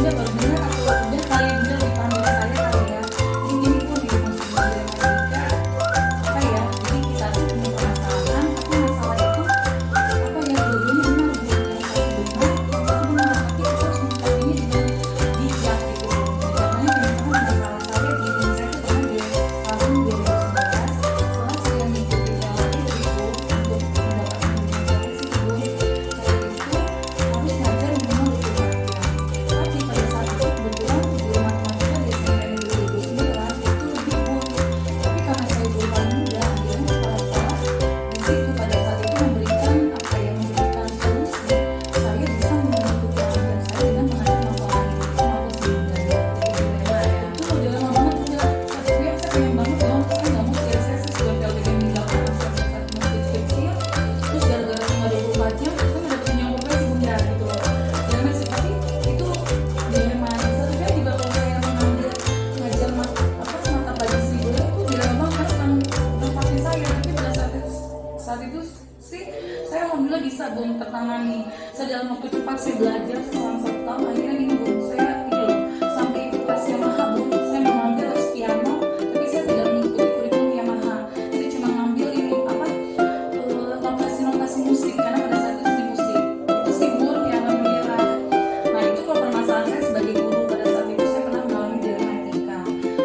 Bunda baru dengar atau udah kali Bunda lupa sama saya kali ya. Jadi gini pun di rumah studi gramatika apa ya? Jadi kita tuh punya permasalahan, tapi masalah itu apa ya? Dua-duanya benar gitu ya. Satu benar, yang satu benar. Tapi kita harus menyikapinya dengan bijak gitu. Contohnya kayak misalkan masalah saya di saya tuh pernah di tahun 2019 setelah saya mengikuti PLN itu untuk mendapatkan pendidikan tersebut, saya itu harus ngajar minimal 24 jam. Tapi pada saat itu kebetulan guru matematika di SNMPTN 2009 itu libur. Tapi karena saya guru paling muda, akhirnya kepala sekolah di situ pada saat itu memberikan apa ya, memberikan solusi saya bisa mengikuti ajar saya dengan mengajar mata lain sama aku sendiri. Itu udah lama banget, udah satu kuliah saya pengen banget dong, saya nggak mau sia-sia saya sudah PLBM di lapangan saya masih kecil, terus gara-gara saya nggak 24 jam saya nggak dapetin yang profesi Bunda gitu loh. Dan masih tapi itu dilema. Satu kan juga kalau saya mengambil ngajar mata pelajaran seni budaya itu dilema banget kan tempatnya saya, tapi pada saat itu sih saya alhamdulillah bisa belum tertangani. Saya dalam waktu cepat saya belajar selama 1 tahun, akhirnya gini Bu, saya ini loh sampai ikut tes Yamaha Bu, saya mengambil les piano tapi saya tidak mengikuti kurikulum Yamaha, saya cuma ngambil ini apa notasi musik karena pada saat itu di musik itu Simbol piano Mira. Nah itu kalau permasalahan saya sebagai guru pada saat itu saya pernah mengalami dilematika.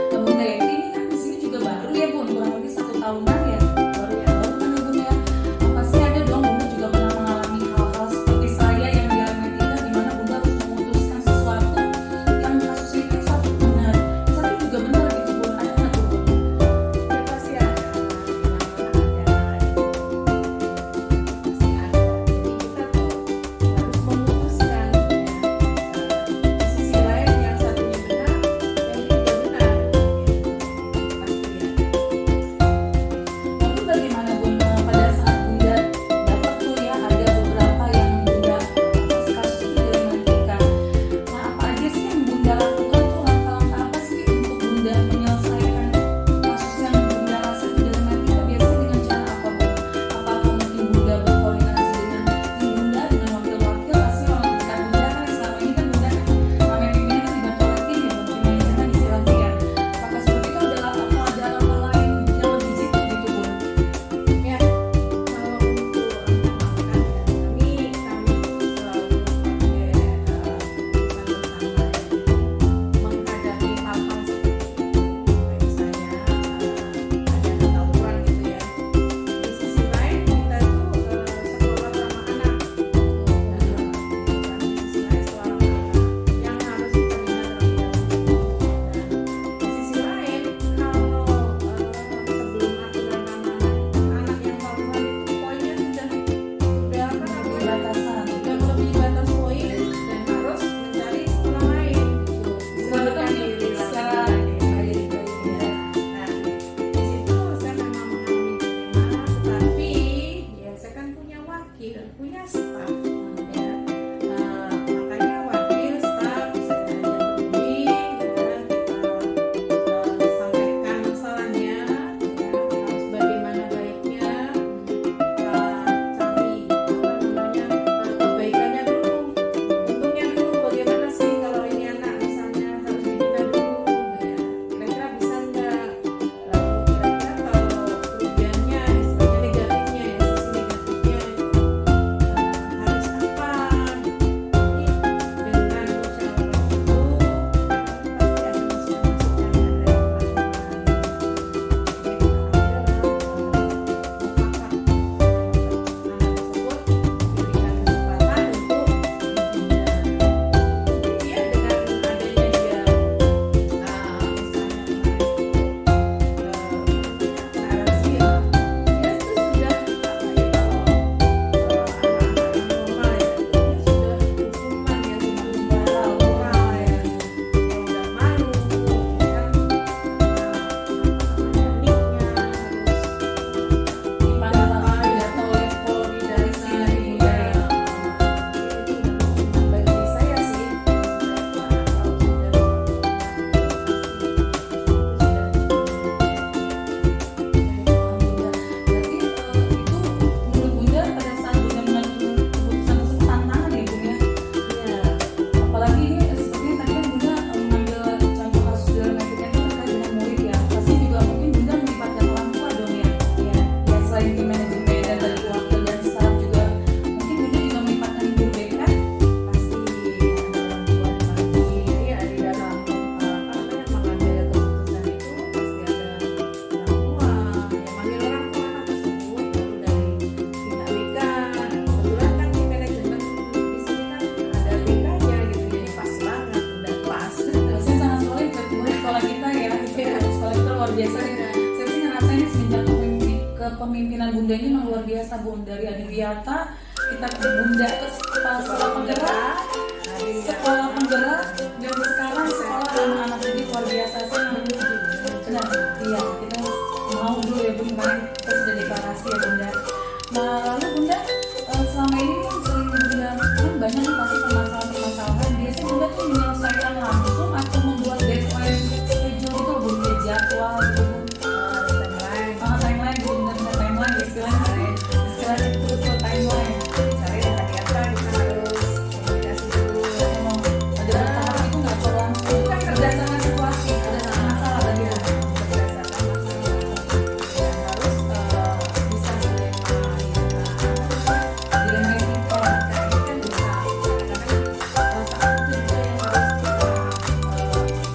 Nah Bunda Yenti ini kan di sini juga baru ya Bun, kurang lebih 1 tahunan ya, baru kan ya Bun ya. Pasti ada dong Bunda juga pernah mengalami hal-hal seperti saya yang dilematika di kepemimpinan Bunda ini memang luar biasa Bun. Dari Adiwiyata kita ke Bunda terus kepala sekolah penggerak, dan sekarang sekolah anak-anak ini luar biasa. Saya benar, iya kita mau dulu ya Bun, kemarin kita sudah deklarasi ya Bunda. Nah lalu Bunda selama ini kan sering Bunda kan banyak nih pasti permasalahan. Biasanya Bunda tuh menyelesaikan langsung atau membuat deadline schedule gitu Bun, ya jadwal gitu Bun. Timeline gitu, benar-benar timeline istilahnya itu timeline. Misalnya ada kegiatan kita harus komunikasi dulu. Memang ada tahap itu nggak perlu langsung, itu kan berdasarkan situasi, berdasarkan masalah tadi ya. Berdasarkan masalah yang harus bisa Dilema etika. Nah, ini kan bisa kadang-kadang saat itu juga yang harus kita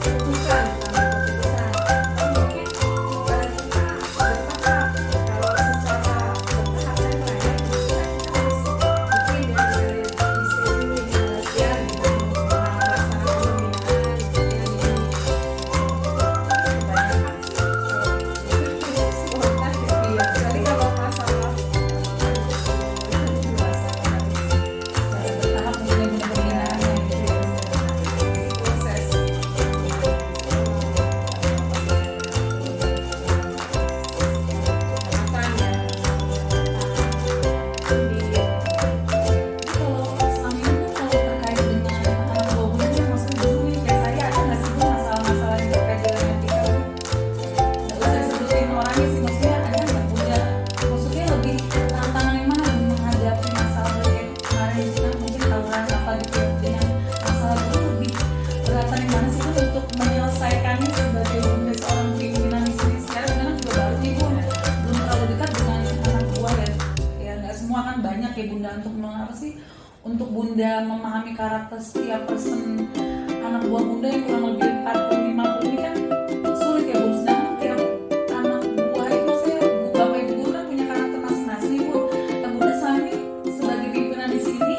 putuskan, ambil keputusan. Mungkin kita bertahap, kalau secara bertahap saya banyak kita harus bikin ya dari ini ya gitu, melaksanakan pembinaan seperti ini. Kebanyakan sih spontan ya. Iya. Kecuali kalau masalah itu masalah Bertahap mungkin yang Bunda pembinaannya gitu ya. proses Kalau selama ini Bun, kalau terkait dengan anak buah Bunda nih, maksudnya dulu nih kayak saya ada nggak sih Bun masalah-masalah yang terkait dengan etika Bun? Nggak usah disebutin orangnya sih, maksudnya ada nggak Bunda? Maksudnya lebih tantangan yang mana Bun menghadapi masalah kayak kemarin itu kan mungkin tawuran apa gitu ya, dengan masalah itu lebih beratan yang mana sih Bun untuk menyelesaikannya sebagai Bunda seorang pimpinan di sini sekarang karena juga baru nih Bun, belum terlalu dekat dengan anak buah ya. Ya nggak semua kan banyak ya Bunda untuk apa sih untuk Bunda memahami karakter setiap person anak buah Bunda yang kurang lebih 40-50 ini kan sulit ya Bun. Sedangkan tiap anak buah itu saya Bapak Ibu guru kan punya karakter masing-masing nih Bun. Dan Bunda selama ini sebagai pimpinan di sini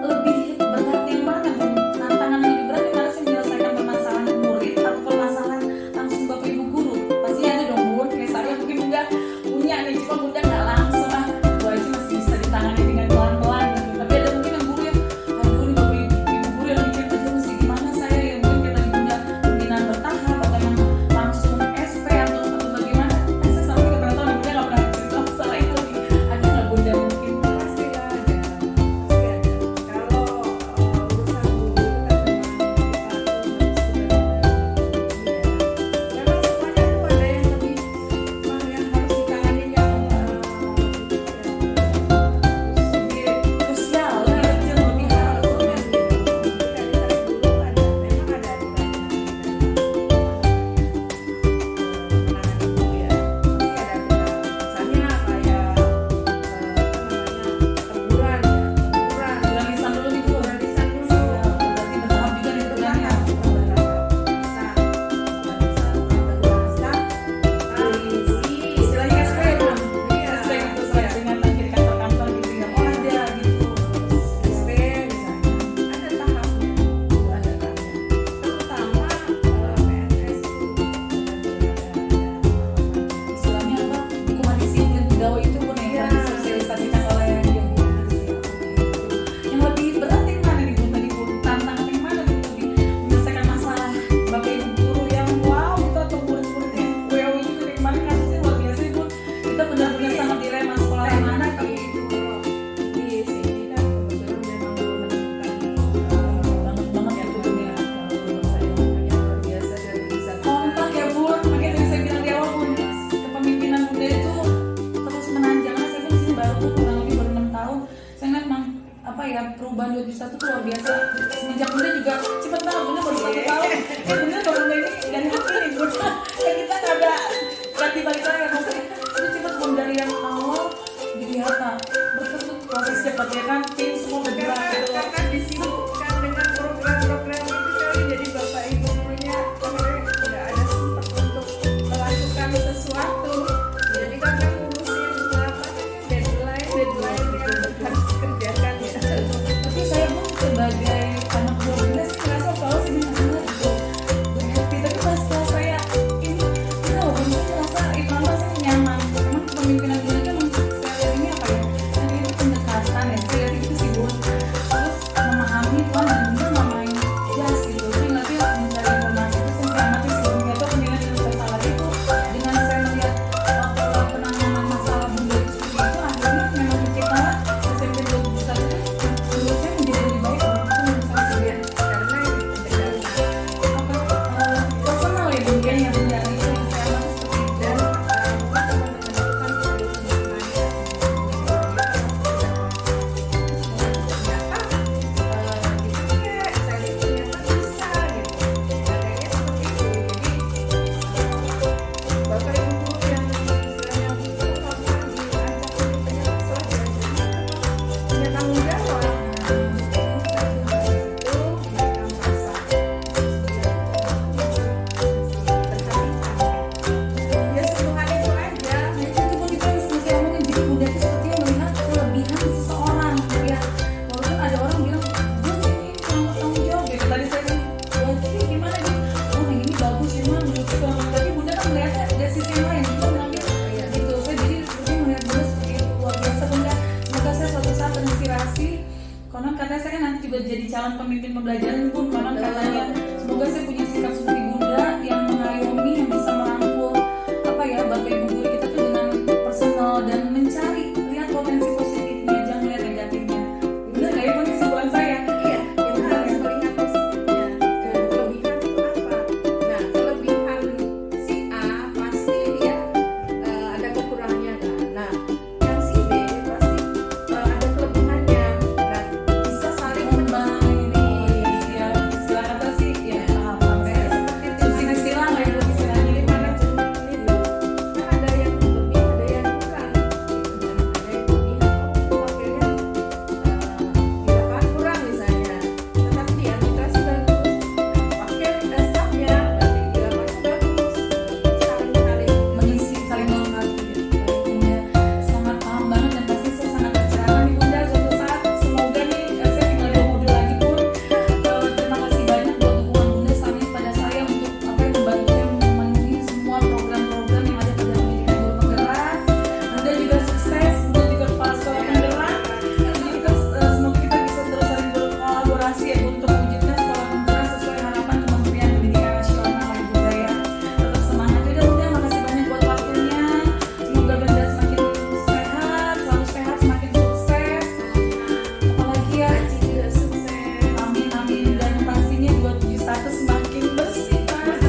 lebih berat yang mana Bun? Tantangan yang lebih berat yang mana sih menyelesaikan permasalahan murid atau permasalahan langsung Bapak Ibu guru? Pasti ada dong Bun, kayak saya mungkin Bunda punya nih, cuma Bunda nggak langsung lah gua aja masih bisa ditangani dengan pelan-pelan gitu. Tapi ada mungkin yang guru yang aduh nih Bapak Ibu guru yang mikir aduh mesti gimana saya ya, mungkin kayak tadi Bunda pimpinan bertahap atau emang langsung SP atau bagaimana. Saya selama ini nggak pernah tahu nih, Bunda nggak pernah cerita masalah itu nih. Ada nggak Bunda mungkin? pastilah ada, pasti ada. Kalau urusan guru itu kan memang kita tuh harus sudah memang semuanya tuh ada yang lebih yang harus ditangani yang lebih Krusial, lebih kecil, lebih halus. prioritas guru ada memang ada aturannya menangani guru ya, pasti ada aturan. Misalnya kayak teguran Bulan lisan dulu nih Bun. teguran lisan dulu. Berarti bertahap juga nih tegurannya. Istilahnya SP Bun. SP gitu, surat peringatan dari kantor-kantor gitu ya. Oh ada gitu. Istilahnya apa? Hukuman disiplin pegawai itu Bun ya, yang disosialisasikan oleh yang yang lebih berat yang mana nih Bun tadi Bun? Tantangan yang mana Bun lebih menyelesaikan masalah Bapak Ibu guru yang wow itu atau murid-muridnya WO itu dari kemarin kasusnya luar biasa ya, Bun. Kita benar-benar sangat dilema sekolah yang mana tapi banget banget ya Bun ya. Kompak ya Bun, makanya tadi saya bilang di awal Bun, kepemimpinan Bunda itu terus menanjak. Karena saya pun di sini baru Bun, kurang lebih baru 6 tahun. Saya ngeliat memang apa ya perubahan 2021 tuh luar biasa. Semenjak Bunda juga cepet banget, Bunda baru 1 tahun. Ya Bunda baru Bunda ini dari hati nih Bun. Ya kita nggak ada ganti balik lagi maksudnya. Itu cepet Bun dari yang awal dilihat berkebut proses cepat ya kan, tim semua bergerak gitu. Karena disibukkan dengan program-program itu kali, jadi bapak ibu gurunya akhirnya tidak ada sempat untuk melakukan sesuatu. Jadi karena ngurusin apa deadline yang harus dikerjakan ya. Tapi saya Bun sebagai anak buah Bunda sih ngerasa kalau sih anak gitu calon pemimpin pembelajaran pun, karena katanya semoga saya punya sikap seperti Bunda yang mengayomi, yang bisa merangkul bapak ibu guru kita tuh dengan personal dan mencari lihat potensi positifnya, jangan lihat negatifnya. Benar nggak ibu kesimpulan saya? Iya, kita harus melihat positifnya. Kelebihan itu apa? Nah, kelebihan si A pasti dia ada kekurangannya kan. Nah, yang si B pasti ada kelebihannya. Nah, bisa saling Membantu ya, istilah apa sih? Ya, paham ya. Subsidi silang lah ibu istilahnya. Gimana contohnya? Kan ada yang lebih, ada yang kurang. Ada yang lebih, wakilnya tidak kurang misalnya, tetapi di administrasi bagus, wakil stafnya berarti di lapangan bagus, saling Mengisi, saling melengkapi. Baik Bunda, sangat paham banget dan pasti saya sangat tercerahkan nih Bunda suatu saat. Semoga nih saya tinggal 2 modul lagi pun. Terima kasih banyak buat dukungan Bunda selama ini pada saya untuk membantu saya memenuhi semua program-program yang ada pada pendidikan guru penggerak. Bunda juga sukses, Bunda juga kepala sekolah penggerak. Jadi kita semoga kita bisa terus saling berkolaborasi ya untuk mewujudkan sekolah penggerak sesuai harapan Kementerian Pendidikan Nasional ya Bunda ya. Tetap semangat juga Bunda, makasih banyak buat waktunya. Semoga Bunda semakin sehat, selalu sehat, semakin sukses. Apalagi ya, Aci juga sukses. amin amin, dan pastinya 27 status semakin bersih pasti.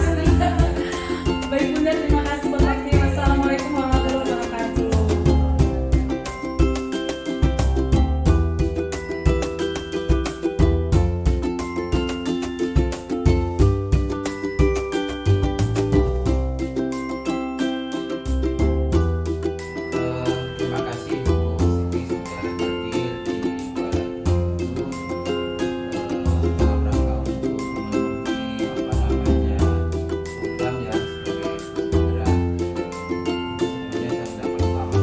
Baik Bunda, terima kasih buat waktunya. Wassalamualaikum warahmatullahi wabarakatuh. Terima kasih Bu Siti sudah hadir di dalam rangka untuk memenuhi program ya sebagai penggerak. Sebenarnya saya sudah bersama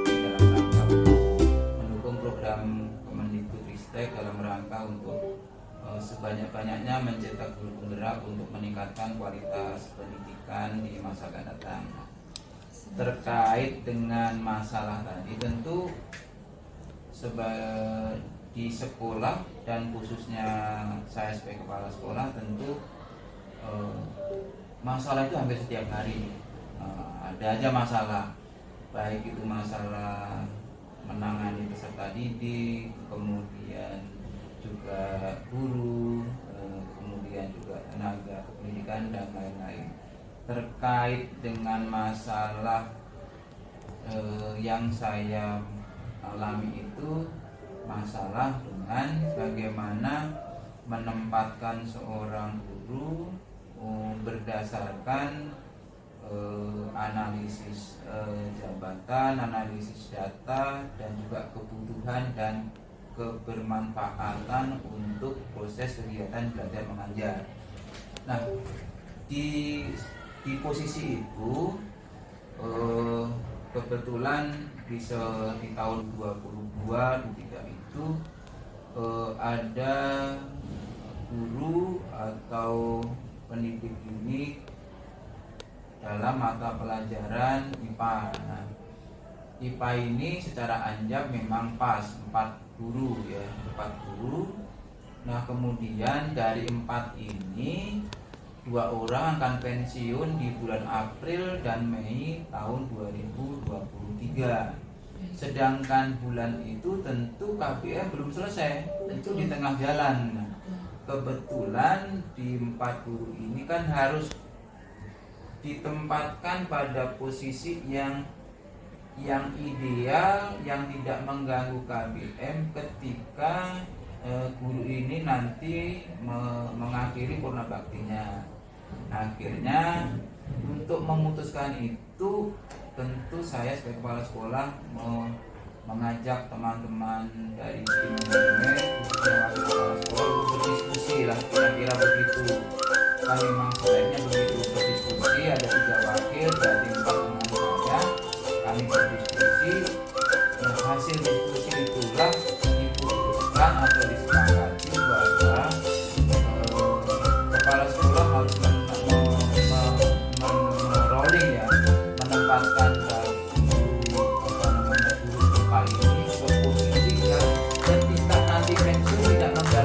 di dalam rangka untuk mendukung program Kemendikbudristek dalam rangka untuk sebanyak-banyaknya mencetak guru penggerak untuk meningkatkan kualitas pendidikan di masa akan datang. Terkait dengan masalah tadi, tentu di sekolah dan khususnya saya sebagai kepala sekolah tentu masalah itu hampir setiap hari. Ada aja masalah, baik itu masalah menangani peserta didik, kemudian juga guru, kemudian juga tenaga pendidikan dan lain-lain. Terkait dengan masalah yang saya alami itu masalah dengan bagaimana menempatkan seorang guru berdasarkan analisis jabatan, analisis data, dan juga kebutuhan dan kebermanfaatan untuk proses kegiatan belajar mengajar. Nah, di posisi itu kebetulan di tahun 2022-2023 itu ada guru atau pendidik ini dalam mata pelajaran IPA. Nah, IPA ini secara anjak memang pas 4 guru ya, 4 guru. Nah, kemudian dari 4 ini 2 orang akan pensiun di bulan April dan Mei tahun 2023. Sedangkan bulan itu tentu KBM belum selesai, itu di tengah jalan. Nah, kebetulan di 4 guru ini kan harus ditempatkan pada posisi yang ideal, yang tidak mengganggu KBM ketika guru ini nanti mengakhiri purna baktinya. Akhirnya untuk memutuskan itu tentu saya sebagai kepala sekolah mengajak teman-teman dari tim manajemen khususnya wakil kepala sekolah untuk berdiskusi lah, kira-kira begitu. Kan memang sebaiknya begitu, berdiskusi, ada 3 wakil dari 4 teman saya, kami berdiskusi. Nah, hasil diskusi itulah diputuskan atau disepakati bahwa kepala sekolah harus rolling ya, menempatkan guru IPA ini ke posisi yang ketika nanti pensiun tidak mengganggu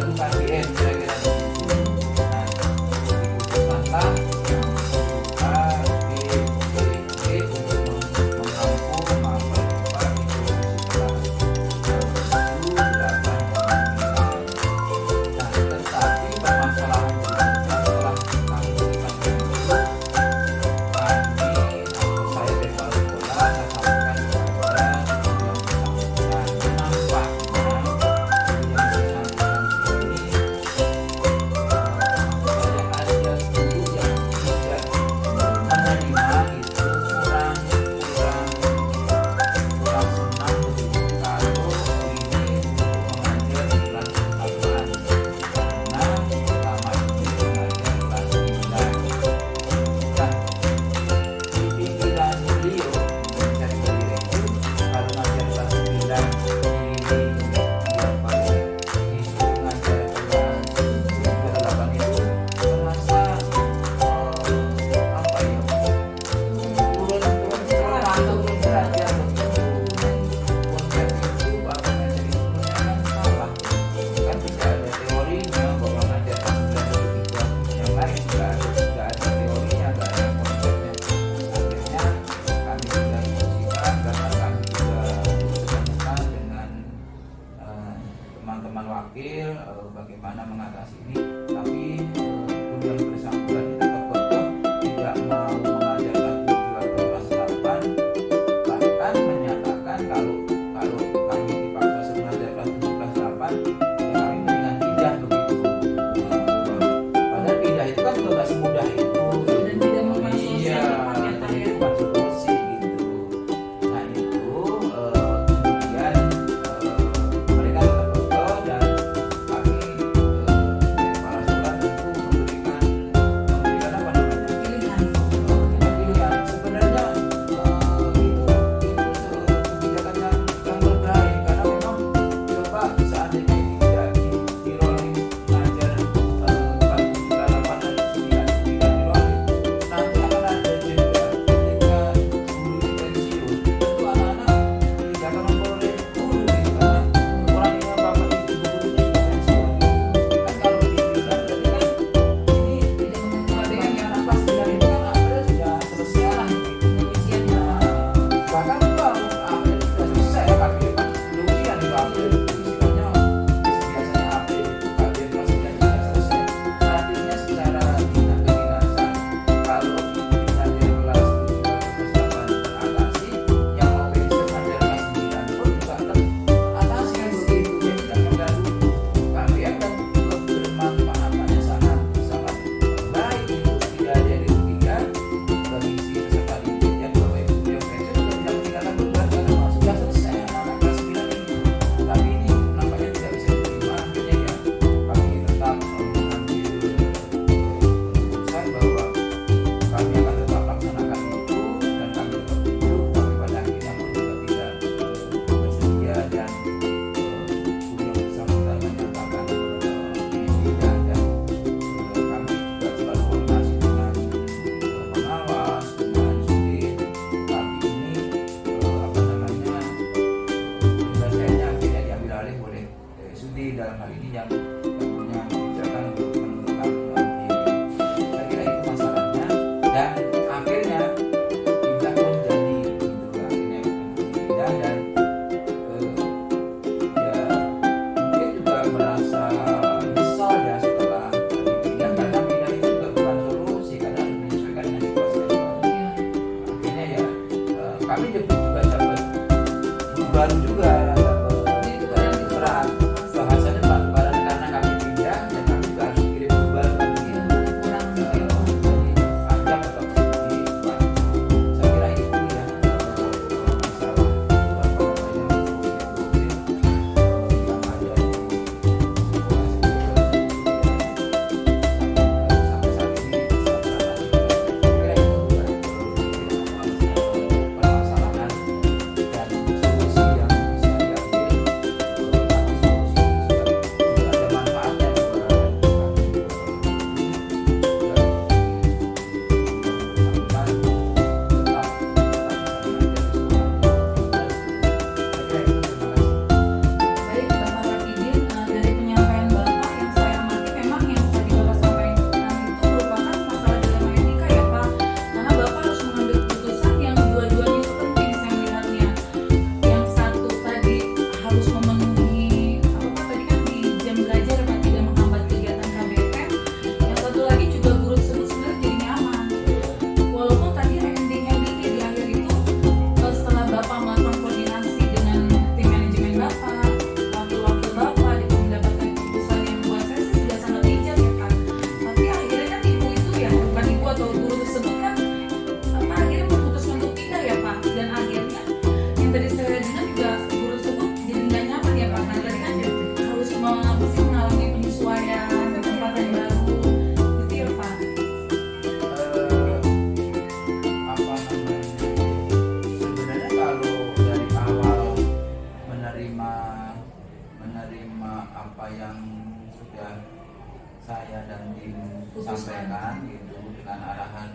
saya dan tim Putuskan. sampaikan gitu dengan arahan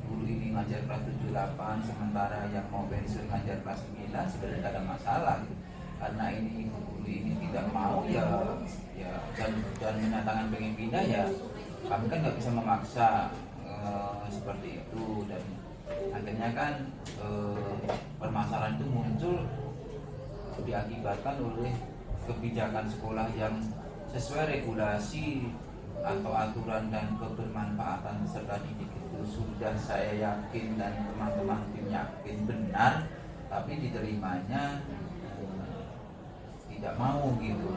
guru ini ngajar kelas 78 sementara yang mau pensiun ngajar kelas 9 sebenarnya tidak ada masalah gitu. Karena ini guru ini tidak mau ya dan menyatakan pengen pindah ya kami kan nggak bisa memaksa seperti itu, dan akhirnya kan permasalahan itu muncul diakibatkan oleh kebijakan sekolah yang sesuai regulasi atau aturan dan kebermanfaatan peserta didik itu sudah saya yakin dan teman-teman tim yakin benar, tapi diterimanya tidak mau gitu.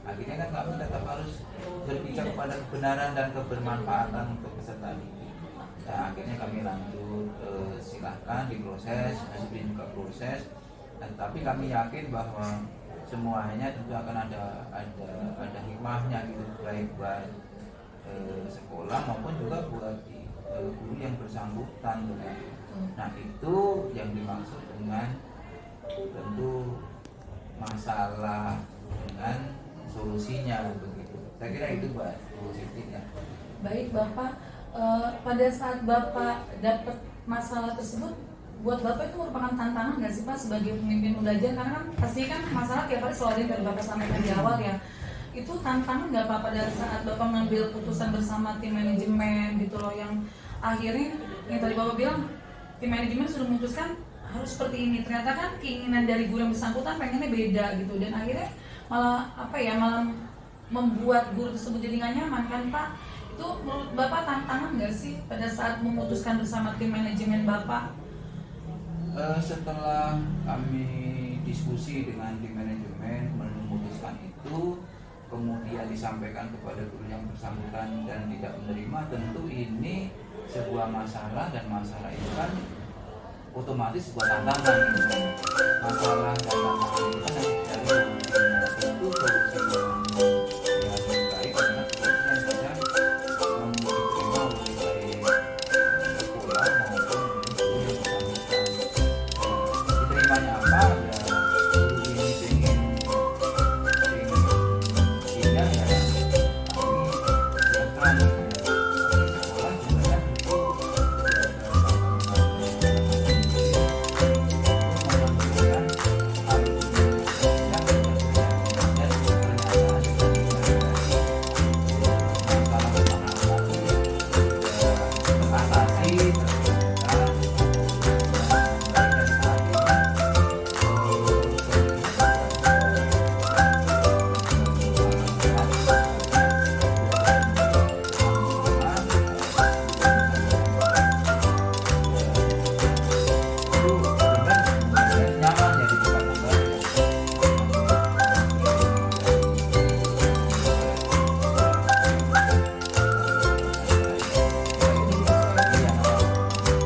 Akhirnya kan kami tetap harus berpijak kepada kebenaran dan kebermanfaatan untuk peserta didik. Nah, akhirnya kami lanjut silahkan diproses, masih juga proses, dan tapi kami yakin bahwa semuanya tentu akan ada hikmahnya gitu, baik buat sekolah maupun juga buat guru yang bersangkutan begitu. Nah, itu yang dimaksud dengan tentu masalah dengan solusinya begitu. Saya kira itu buat positifnya. Baik Bapak, pada saat Bapak dapat masalah tersebut, buat Bapak itu merupakan tantangan nggak sih Pak sebagai pemimpin belajar? Karena kan pasti kan masalah tiap hari selalu ada yang tadi Bapak sampaikan di awal ya. Itu tantangan nggak Pak pada saat Bapak mengambil putusan bersama tim manajemen gitu loh, yang akhirnya yang tadi Bapak bilang tim manajemen sudah memutuskan harus seperti ini, ternyata kan keinginan dari guru yang bersangkutan pengennya beda gitu, dan akhirnya malah malah membuat guru tersebut jadi nggak nyaman kan Pak. Itu menurut Bapak tantangan nggak sih pada saat memutuskan bersama tim manajemen Bapak? Setelah kami diskusi dengan tim manajemen memutuskan itu, kemudian disampaikan kepada guru yang bersangkutan dan tidak menerima, tentu ini sebuah masalah, dan masalah itu kan otomatis sebuah tantangan gitu. Masalah dan tantangan itu kan dari tentu solusi yang baik adalah solusi yang bisa diterima oleh baik sekolah maupun guru yang bersangkutan. Diterimanya apa ya, guru ini pengen pindah ya kami silakan. Sekolah juga kan tentu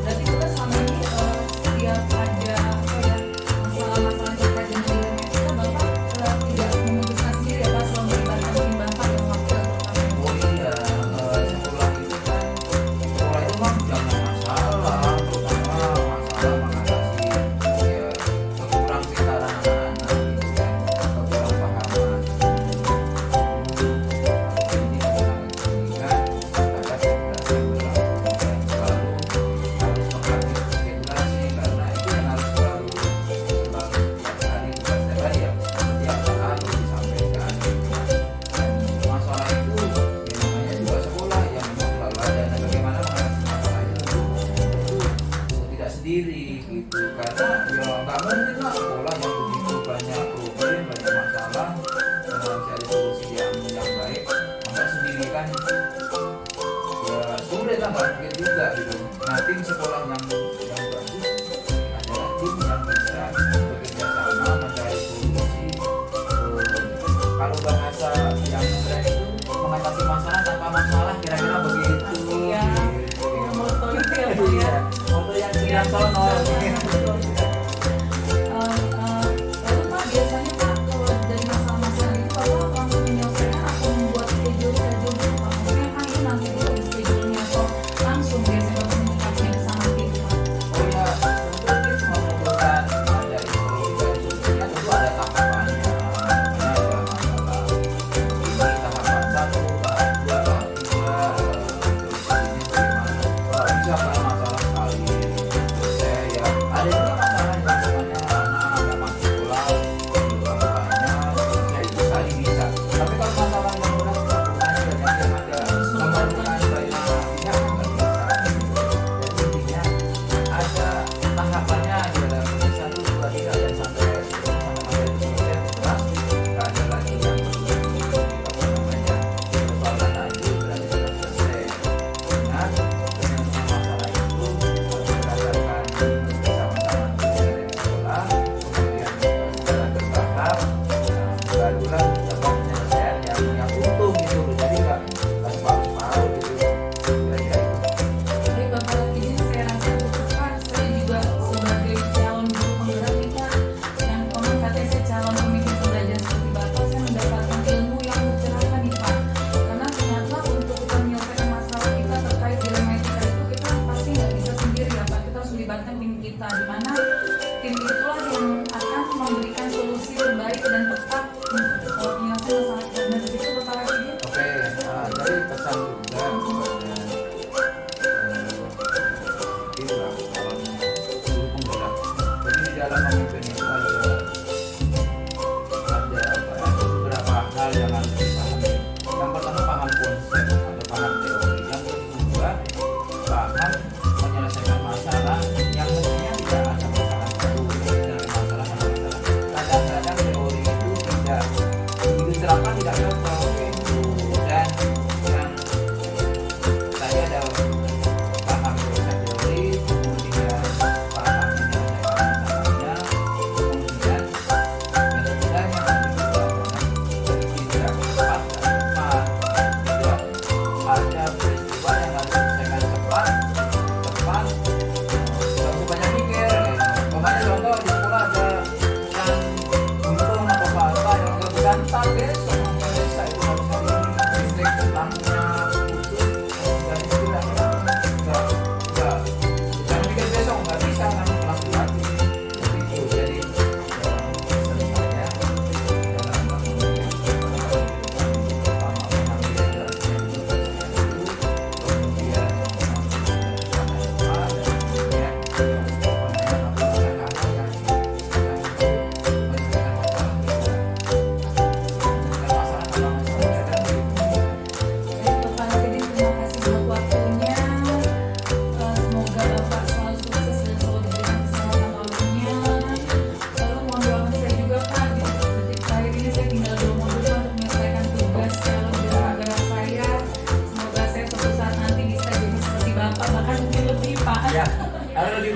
Berarti kita selama ini setiap ada masalah-masalah terkait dengan nilai kita, Bapak tidak memutuskan sendiri ya Pak, selalu melibatkan tim Bapak yang wakil terutama. oh iya, sekolah itu kan sekolah itu mah jangan masalah, terutama masalah mengatasi ya kekurang pintaran anak-anak gitu kan, kekurang pahaman. Ini kan ada keberatan berlaku dan selalu harus memperhatikan regulasi, karena itu yang harus selalu setiap hari bukan setiap hari ya, setiap saat harus disampaikan gitu kan. Dan masalah itu ya namanya juga sekolah yang memang selalu ada, dan bagaimana mengatasi masalah itu tentu tidak sendiri gitu, karena ya nggak mungkin lah sekolah yang begitu banyak problem, banyak masalah cari solusi yang baik masa sendiri kan ya sulit lah, nggak mungkin juga gitu. Nah, tim sekolah yang bagus adalah tim yang bisa bekerja sama mencari solusi. Kalau bahasa yang keren itu mengatasi masalah tanpa masalah, kira-kira begitu. Iya. Gitu. Moto itu ya Pak ya. Iya, foto yang sedang sono. Lalu Pak, biasanya Pak kalau dari masalah-masalah itu Bapak langsung menyelesaikan atau membuat schedule dulu Pak? Maksudnya kan itu nanti dulu di schedule-nya atau langsung biasanya Bapak menyikapinya bersama tim Pak? Oh ya, tentu tim mengumpulkan dari solusi dari solusinya tentu ada tahapannya. Namanya ada masalah ini, tahap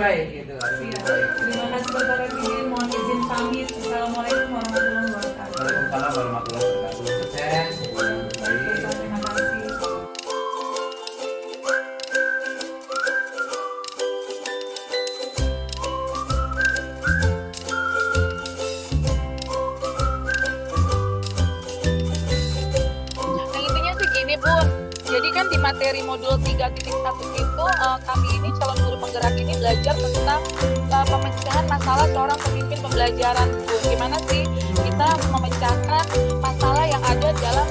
baik gitu. Iya. Terima kasih Bapak Rekidin, mohon izin pamit. Assalamualaikum warahmatullahi wabarakatuh. Waalaikumsalam warahmatullahi wabarakatuh. Sukses. Baik. Terima kasih. Nah intinya sih gini Bun, jadi kan di materi modul 3.1 itu kami ini calon guru penggerak ini belajar tentang pemecahan masalah seorang pemimpin pembelajaran Bun. Gimana sih kita memecahkan masalah yang ada dalam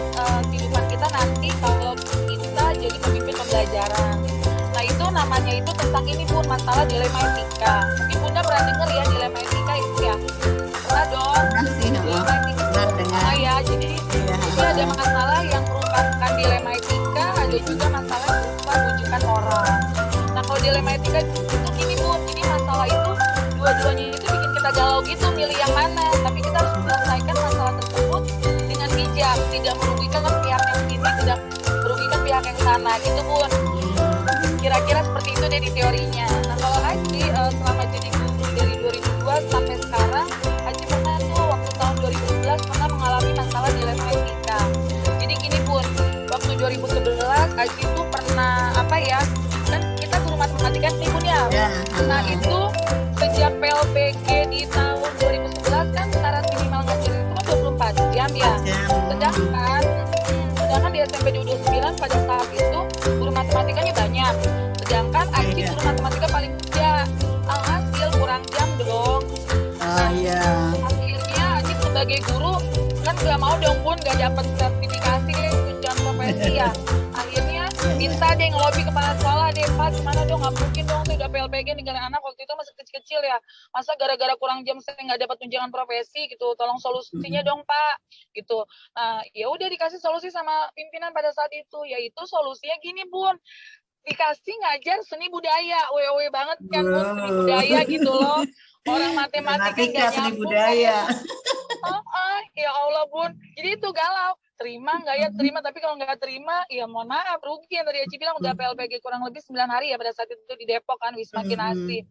kehidupan kita nanti kalau kita jadi pemimpin pembelajaran. Nah itu namanya itu tentang ini Bun, masalah dilema etika. Mungkin Bunda pernah dengar ya dilema etika itu ya? Pernah dong? Dilema etika. Oh ya, jadi itu ada masalah yang merupakan dilema etika, ada juga masalah yang berupa rujukan moral. Nah kalau dilema etika itu gini Bun, jadi masalah itu dua-duanya itu bikin kita galau gitu, milih yang mana. Tapi kita harus menyelesaikan masalah tersebut dengan bijak, tidak merugikan pihak yang sini, tidak merugikan pihak yang sana gitu Bun. Kira-kira seperti itu deh di teorinya. Nah kalau Aji selama jadi guru dari 2002 sampai sekarang, Aji pernah tuh waktu tahun 2011 pernah mengalami masalah dilema etika. Jadi gini Bun, waktu 2011 Aji tuh pernah apa ya, kan kita guru matematika nih Bun ya. Nah itu sejak PLPG di tahun 2011 kan syarat minimal ngajar itu kan 24 jam ya. Sedangkan di SMP 29 pada saat itu guru matematikanya banyak. Sedangkan Aji guru matematika paling muda. Alhasil kurang jam dong. Akhirnya Aji sebagai guru kan nggak mau dong Bun, nggak dapat sertifikasi tunjangan profesi ya. Akhirnya minta deh ngelobi kepala sekolah deh, Pak gimana dong, nggak mungkin dong tuh udah PLPG ninggalin anak waktu itu masih kecil-kecil ya, masa gara-gara kurang jam saya nggak dapat tunjangan profesi gitu, tolong solusinya dong Pak gitu. Nah ya udah dikasih solusi sama pimpinan pada saat itu, yaitu solusinya gini Bun, dikasih ngajar seni budaya, wewe banget kan Bun, seni budaya gitu loh. Orang matematika seni budaya. Ya Allah Bun, jadi itu galau, terima nggak ya, terima, tapi kalau nggak terima ya mohon maaf, rugi. Yang tadi Aci bilang udah PLPG kurang lebih 9 hari ya pada saat itu di Depok kan, Wisma Kinasi.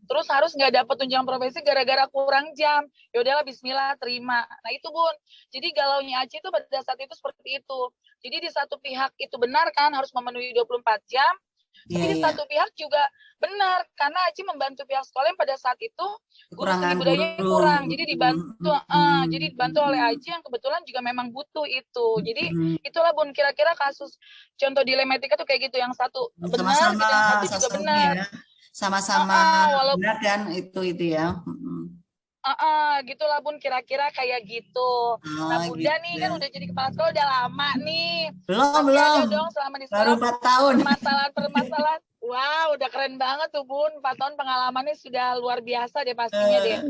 Terus harus nggak dapat tunjangan profesi gara-gara kurang jam. Ya udahlah bismillah terima. Nah itu Bun, jadi galaunya Aci itu pada saat itu seperti itu. Jadi di satu pihak itu benar kan harus memenuhi 24 jam, tapi di satu pihak juga benar karena Aci membantu pihak sekolah yang pada saat itu guru seni budayanya kurang, jadi dibantu oleh Aci yang kebetulan juga memang butuh itu. Jadi itulah Bun, kira-kira kasus contoh dilematika tuh kayak gitu, yang satu benar, yang satu juga benar, sama-sama benar kan itu ya. Gitulah Bun, kira-kira kayak gitu. Nah Bunda gitu. Nih kan udah jadi kepala sekolah udah lama nih. Belum. Dong selama di sekolah. Baru 4 tahun. Permasalahan. Wow, udah keren banget tuh Bun. 4 tahun pengalamannya sudah luar biasa deh pastinya deh.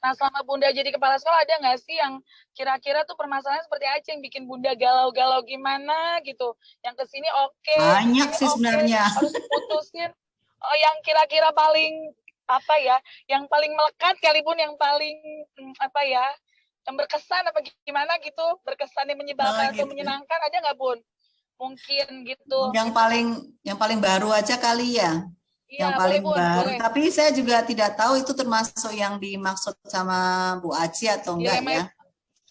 Nah selama Bunda jadi kepala sekolah ada nggak sih yang kira-kira tuh permasalahan seperti apa yang bikin Bunda galau-galau gimana gitu? Yang kesini oke. Banyak sih sebenarnya. Harus putusin. Yang kira-kira paling apa ya, yang paling melekat kali Bun, yang paling apa ya, yang berkesan apa gimana gitu, berkesan yang menyebalkan atau menyenangkan, ada nggak Bun? Mungkin gitu. Yang paling baru aja kali ya. Iya, yang paling boleh, Bun, baru. boleh. Tapi saya juga tidak tahu itu termasuk yang dimaksud sama Bu Aci atau enggak ya.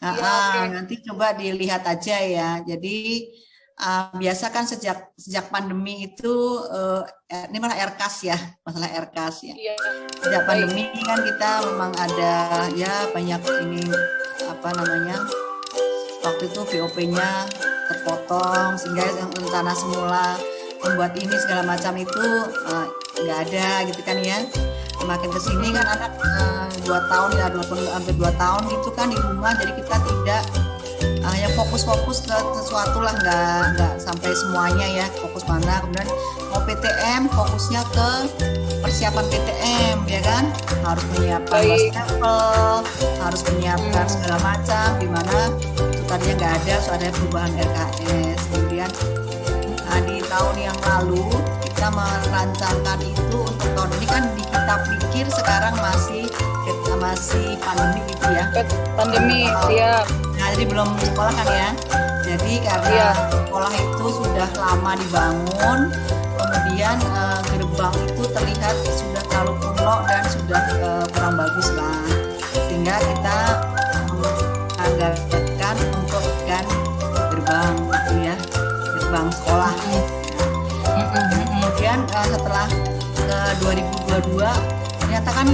Okay. Nanti coba dilihat aja ya. Jadi biasa kan sejak pandemi itu ini malah RKAS ya, masalah RKAS ya. Iya. Sejak pandemi kan kita memang ada ya banyak ini apa namanya, waktu itu VOP-nya terpotong sehingga yang rencana semula membuat ini segala macam itu nggak ada gitu kan ya. Makin kesini kan anak 2 tahun ya, hampir 2 tahun gitu kan di rumah, jadi kita tidak ya fokus ke sesuatu lah, nggak sampai semuanya ya, fokus mana. Kemudian mau PTM fokusnya ke persiapan PTM ya kan, harus menyiapkan wastafel, harus menyiapkan segala macam, dimana itu tadinya nggak ada, so ada perubahan RKS. Kemudian di tahun yang lalu kita merancangkan itu untuk tahun ini kan di kita pikir sekarang masih pandemi gitu ya, pandemi siap. Nah, jadi belum sekolah kan ya. Jadi karena sekolah itu sudah lama dibangun, kemudian gerbang itu terlihat sudah terlalu kuno dan sudah kurang bagus lah, sehingga kita anggarkan untuk ganti gerbang gitu ya, gerbang sekolah. Kemudian setelah ke 2022 ternyata kan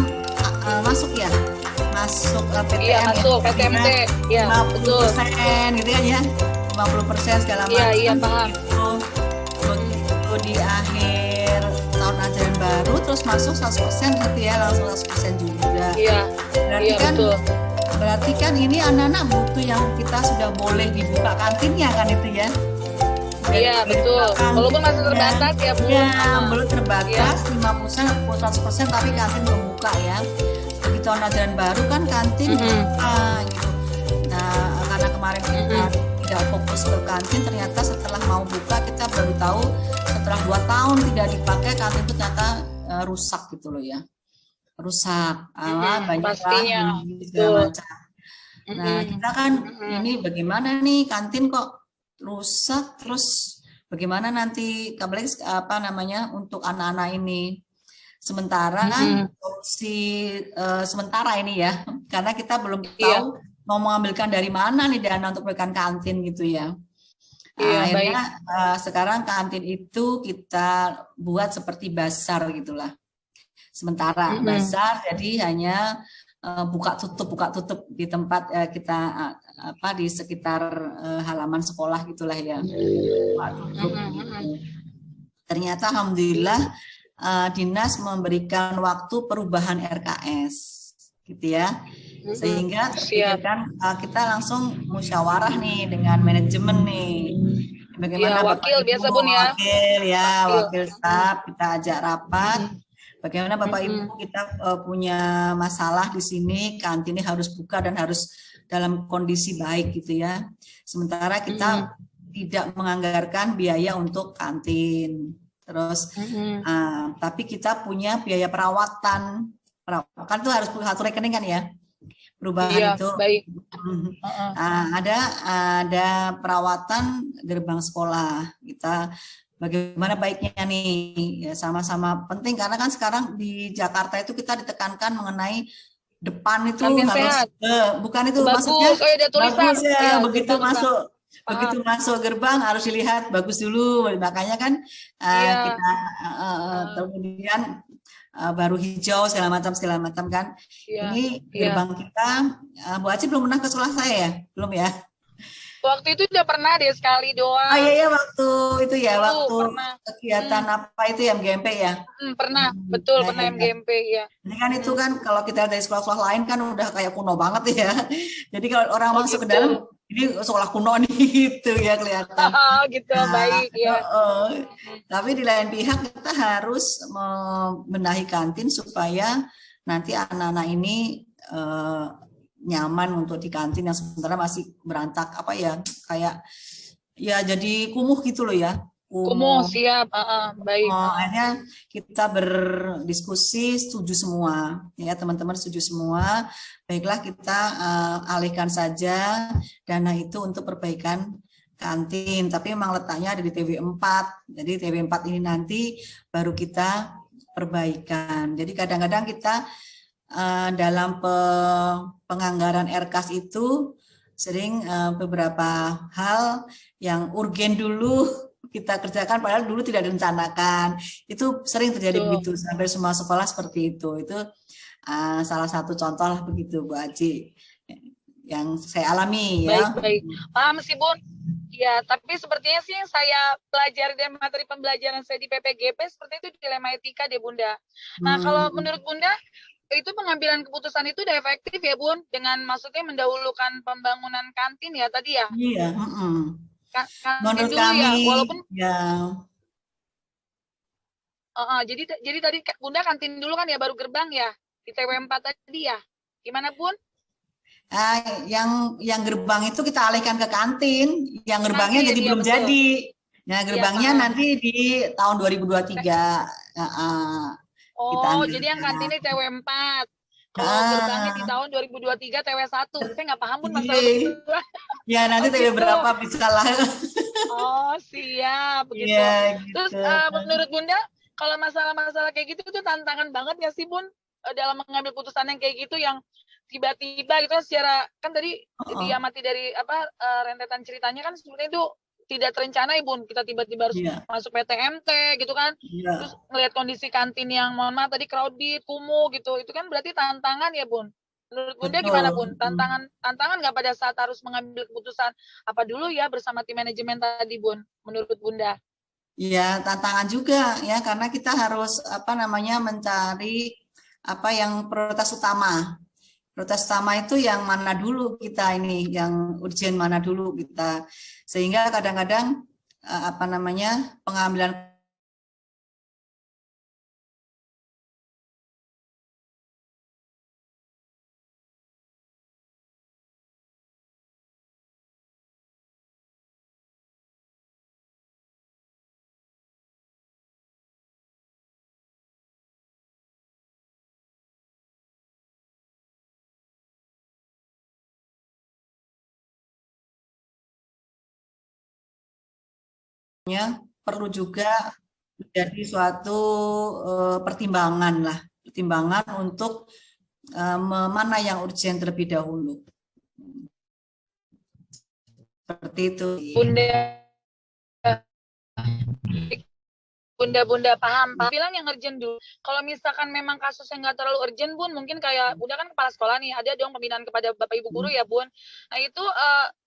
masuk PTM Iya, masuk PTMT. Iya, 50% gitu kan ya, 50% segala macam. Iya, paham. Begitu di akhir tahun ajaran baru terus masuk 100% gitu ya, langsung 100% juga. Iya. Berarti Iya, kan betul. berarti kan ini anak-anak butuh yang kita sudah boleh dibuka kantinnya kan itu ya. Iya, betul. Walaupun masih terbatas ya, Bu. Ya, belum terbatas 50% atau 100%, tapi kantin belum buka ya. Di tahun ajaran baru kan kantin buka gitu. Nah, karena kemarin kita tidak fokus ke kantin, ternyata setelah mau buka kita baru tahu setelah 2 tahun tidak dipakai kantin itu ternyata rusak gitu loh ya. Rusak, banyak pastinya, segala macam. Nah, kita kan ini bagaimana nih kantin kok rusak, terus bagaimana nanti apalagi untuk anak-anak ini sementara solusi sementara ini ya, karena kita belum tahu mau mengambilkan dari mana nih dana untuk memberikan kantin gitu ya. Akhirnya sekarang kantin itu kita buat seperti bazar gitulah, sementara bazar, jadi hanya buka tutup di tempat kita di sekitar halaman sekolah gitulah ya. Ternyata alhamdulillah dinas memberikan waktu perubahan RKS gitu ya, sehingga terpikirkan kita langsung musyawarah nih dengan manajemen nih, bagaimana wakil biasa Bun ya, wakil staf kita ajak rapat. Bagaimana Bapak Ibu kita punya masalah di sini, kantinnya harus buka dan harus dalam kondisi baik gitu ya. Sementara kita tidak menganggarkan biaya untuk kantin. Terus, tapi kita punya biaya perawatan. Kan itu harus satu rekening kan ya, perubahan itu. Baik. Ada perawatan gerbang sekolah kita. Bagaimana baiknya nih, ya sama-sama penting karena kan sekarang di Jakarta itu kita ditekankan mengenai depan itu kantin harus sehat. Bukan itu bagus, maksudnya ada tulisan. bagus ya, begitu masuk gerbang harus dilihat bagus dulu, makanya kan kita kemudian baru hijau segala macam kan. Ini gerbang kita, Bu Aci belum pernah ke sekolah saya ya, belum ya? Waktu itu udah pernah deh sekali doang. Iya waktu itu ya, waktu pernah. kegiatan apa itu ya, MGMP ya? Pernah, betul pernah MGMP ya. Ini kan itu kan kalau kita dari sekolah-sekolah lain kan udah kayak kuno banget ya. Jadi kalau orang masuk ke dalam, ini sekolah kuno nih gitu ya kelihatan. Gitu, baik ya. Tapi di lain pihak kita harus membenahi kantin supaya nanti anak-anak ini nyaman untuk di kantin yang sementara masih berantak kayak ya jadi kumuh gitu loh ya. Kumuh, siap, baik. Akhirnya kita berdiskusi, setuju semua ya, teman-teman setuju semua. Baiklah kita alihkan saja dana itu untuk perbaikan kantin, tapi memang letaknya ada di TW4. Jadi TW4 ini nanti baru kita perbaikan. Jadi kadang-kadang kita dalam penganggaran RKAS itu sering beberapa hal yang urgen dulu kita kerjakan padahal dulu tidak direncanakan. Itu sering terjadi begitu, sampai semua sekolah seperti itu. Itu salah satu contoh lah begitu Bu Aji yang saya alami ya. Baik. Paham sih Bun. Ya, tapi sepertinya sih yang saya pelajari dari materi pembelajaran saya di PPGP seperti itu dilema etika deh Bunda. Nah, kalau menurut Bunda itu pengambilan keputusan itu udah efektif ya Bun, dengan maksudnya mendahulukan pembangunan kantin ya tadi ya? Iya. Kantin Menurut dulu kami, ya, walaupun ya. Jadi tadi Bunda kantin dulu kan ya, baru gerbang ya di TW4 tadi ya, gimana Bun? Yang gerbang itu kita alihkan ke kantin, yang gerbangnya Nanti, jadi iya, belum betul. jadi. Nah, gerbangnya nanti di tahun 2023. Jadi yang kantinnya TW4. Kalau gerbangnya di tahun 2023 TW1. Saya nggak paham Bun masalah itu. Ya nanti TW berapa bisa lah. siap begitu. Iya Terus gitu. menurut Bunda, kalau masalah-masalah kayak gitu itu tantangan banget nggak sih Bun? Dalam mengambil putusan yang kayak gitu yang tiba-tiba gitu secara kan tadi Oh, diamati dari rentetan ceritanya kan sebenarnya itu tidak terencana ya Bun. Kita tiba-tiba harus iya, masuk PTMT gitu kan. Terus iya, ngelihat kondisi kantin yang mohon maaf tadi crowded, kumuh gitu. Itu kan berarti tantangan ya Bun. Menurut Bunda betul. gimana Bun? Tantangan nggak pada saat harus mengambil keputusan apa dulu ya bersama tim manajemen tadi Bun? Menurut Bunda? Ya, tantangan juga ya karena kita harus apa namanya mencari apa yang prioritas utama. Prioritas utama itu yang mana dulu kita ini, yang urgent mana dulu kita. Sehingga kadang-kadang apa namanya pengambilan perlu juga menjadi suatu pertimbangan lah, pertimbangan untuk mana yang urgent terlebih dahulu. Seperti itu. Bunda paham. Bilang yang urgent dulu. Kalau misalkan memang kasusnya nggak terlalu urgent, Bun, mungkin kayak Bunda kan kepala sekolah nih, ada dong pembinaan kepada Bapak Ibu guru ya, Bun. Nah itu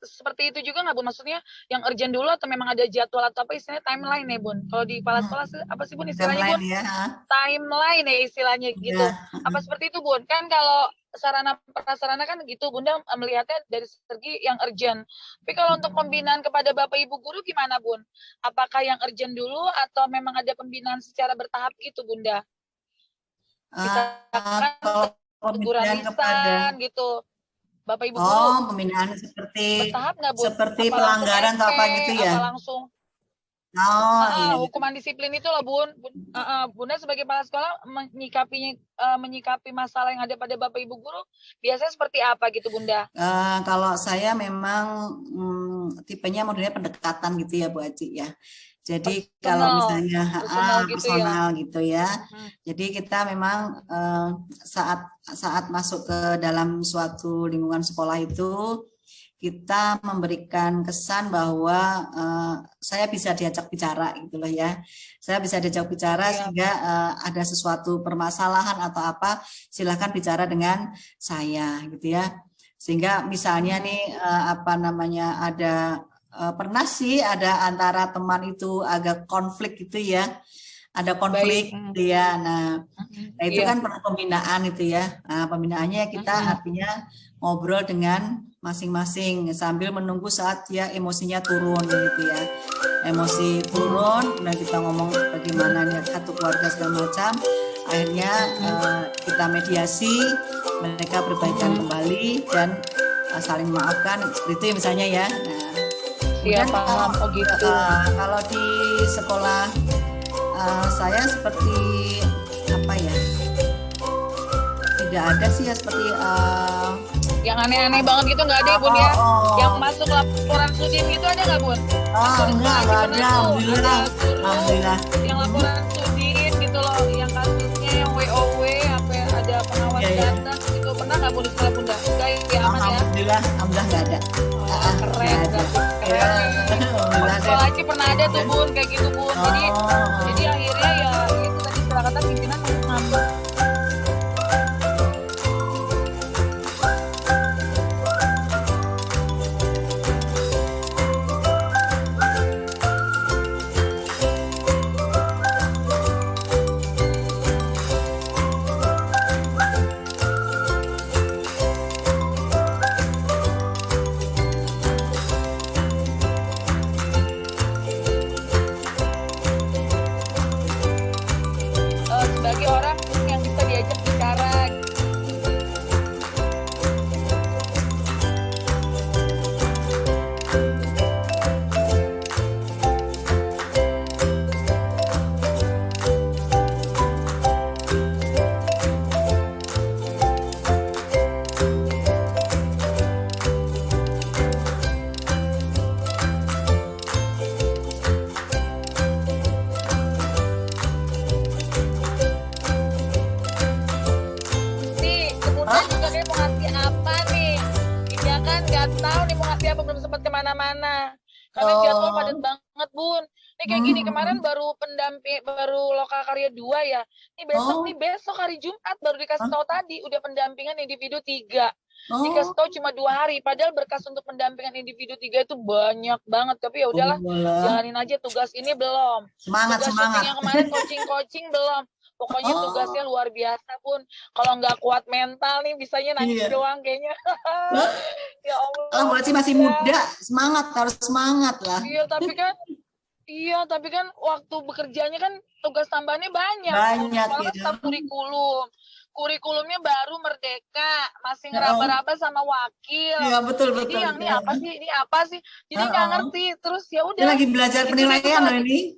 seperti itu juga nggak, Bun? Maksudnya yang urgent dulu atau memang ada jadwal atau apa istilahnya timeline ya, Bun? Kalau di kepala sekolah apa sih, Bun, istilahnya, Bun? Ya. Timeline ya istilahnya gitu. Apa seperti itu, Bun? Kan kalau sarana prasarana kan gitu, Bunda melihatnya dari segi yang urgent. Tapi kalau untuk pembinaan kepada Bapak Ibu guru gimana, Bun? Apakah yang urgent dulu atau memang ada pembinaan secara bertahap gitu, Bunda? Misalkan Kalau pembinaan kepada gitu. Bapak Ibu guru. Oh, pembinaan seperti bertahap nggak, Bun? Seperti apa pelanggaran atau apa gitu ya? Apa langsung iya. Hukuman disiplin itu loh, Bun. Bunda sebagai kepala sekolah menyikapi masalah yang ada pada Bapak Ibu guru biasanya seperti apa gitu, Bunda? Kalau saya memang tipenya modelnya pendekatan gitu ya Bu Aji ya. Jadi kalau misalnya personal gitu ya. Jadi kita memang saat masuk ke dalam suatu lingkungan sekolah itu kita memberikan kesan bahwa saya bisa diajak bicara gitu loh ya. Saya bisa diajak bicara sehingga ada sesuatu permasalahan atau apa, silakan bicara dengan saya gitu ya. Sehingga misalnya nih apa namanya ada pernah sih ada antara teman itu agak konflik gitu ya. Ada konflik gitu ya. Nah itu kan perlu pembinaan itu ya. Nah, pembinaannya kita artinya ngobrol dengan masing-masing sambil menunggu saat dia emosinya turun gitu ya. Emosi turun, dan kita ngomong bagaimana nih satu keluarga segala macam. Akhirnya kita mediasi, mereka berbaikan kembali dan saling memaafkan seperti itu ya misalnya ya. Nah, paham gitu. Kalau di sekolah saya seperti apa ya? Tidak ada sih ya seperti yang aneh-aneh banget gitu nggak ada ya, Bun ya? Yang masuk laporan Sudin gitu ada nggak, Bun? Enggak ada, alhamdulillah. Yang laporan Sudin gitu loh, yang kasusnya yang WOW, apa ada pengawas data gitu, pernah nggak, Bun, di sekolah Bunda? Enggak ya, aman ya? Alhamdulillah nggak ada. Keren, sekolah Aci pernah ada tuh, Bun, kayak gitu, Bun. Jadi akhirnya ya itu tadi setelah kata pimpinan ngambil. kemana-mana. Karena jadwal padat banget, Bun. Ini kayak gini, kemarin baru Loka Karya 2 ya. Nih besok hari Jumat baru dikasih tahu tadi, udah pendampingan individu 3. Dikasih tahu cuma 2 hari, padahal berkas untuk pendampingan individu 3 itu banyak banget. Tapi ya udahlah, jalanin aja tugas ini belum. Semangat. Yang kemarin coaching belum. Pokoknya tugasnya luar biasa, Pun. Kalau nggak kuat mental nih, bisanya nangis doang kayaknya. Ya Allah. Masih muda, harus semangat lah. Iya, tapi kan waktu bekerjanya kan tugas tambahannya banyak. Banyak ya. Kurikulumnya baru Merdeka, masih ngeraba-raba sama wakil. Iya, betul. Jadi yang ini apa sih? Jadi nggak ngerti. Terus ya udah. Lagi belajar penilaian loh ini.